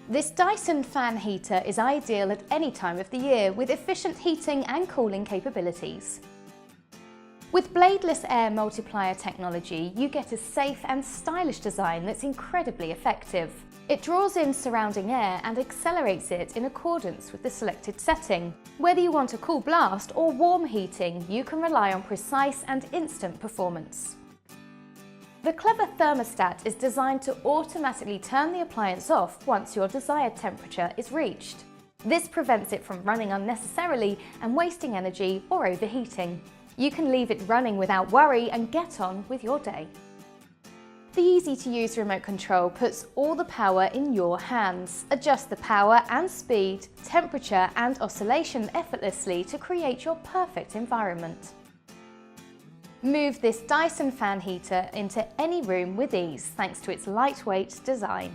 This Dyson fan heater is ideal at any time of the year with efficient heating and cooling capabilities. With bladeless air multiplier technology, you get a safe and stylish design that's incredibly effective. It draws in surrounding air and accelerates it in accordance with the selected setting. Whether you want a cool blast or warm heating, you can rely on precise and instant performance. The clever thermostat is designed to automatically turn the appliance off once your desired temperature is reached. This prevents it from running unnecessarily and wasting energy or overheating. You can leave it running without worry and get on with your day. The easy-to-use remote control puts all the power in your hands. Adjust the power and speed, temperature and oscillation effortlessly to create your perfect environment. Move this Dyson fan heater into any room with ease thanks to its lightweight design.